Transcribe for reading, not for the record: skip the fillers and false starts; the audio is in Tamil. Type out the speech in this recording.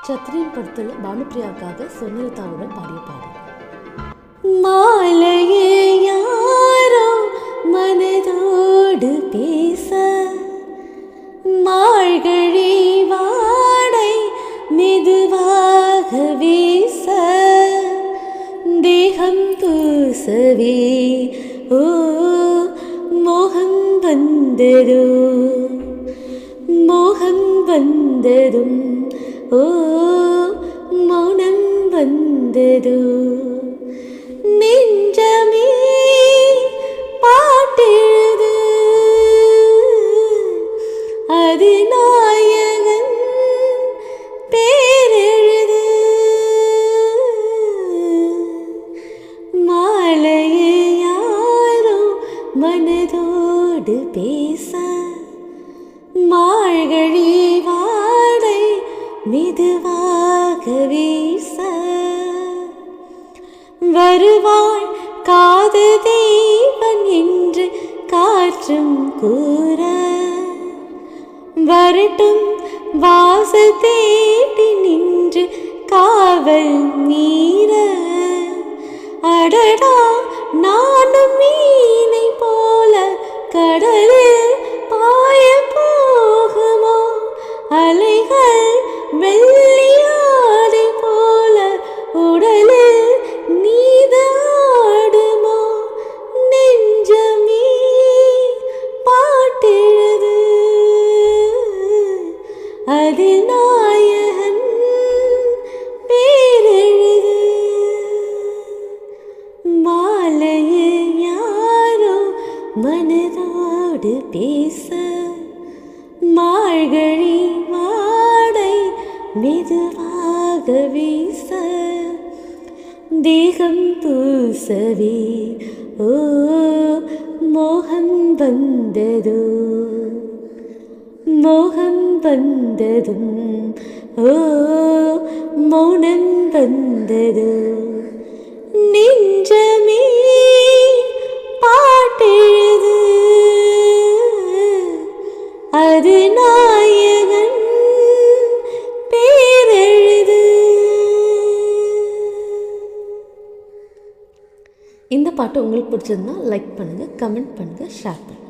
சத்ரியன் படத்தில் பானுப்பிரியாவுக்காக சுனிலதாவுடன் பாடிய பாடல். மாலையே யாரோ மனதோடு பேச, மார்கழி வாடை மெதுவாக வீச, தேகம் பூசவே ஓ மோகம் வந்ததோ, மோகம் வந்ததும் ஓ மௌனம் வந்ததோ, நெஞ்சமே பாட்டெழுது அது நாயகன் பேரெழுது, மாலையே யாரோ மனதோடு பேச, மார்கழி வாடை மெதுவாக வீச, வருவாள் காது தேவன் என்று காற்றும் கூற, வரட்டும் வாசல் தேடி நின்று காவல் மீற, அடடா நானும் மீனை போல கடலில் பாய போகுமோ, அலைகள் வெள்ளியாடை போல உடலில் நீதாடுமோ, நெஞ்சமே பாட்டெழுது அதில் நாயகன் பேரெழுது, மாலையே யாரோ மனதோடு பேச, மார்கழி வாடை மெதுவாக வீச, தேகம் பூசவே ஓ மோகம் வந்ததோ, மோகம் வந்ததும் ஓ மௌனம் வந்ததோ, நெஞ்சமே பாட்டெழுது அது நாயகன் பேரெழுது. இந்த பாட்டு உங்களுக்கு பிடிச்சிருந்தா லைக் பண்ணுங்கள், கமெண்ட் பண்ணுங்கள், ஷேர் பண்ணுங்கள்.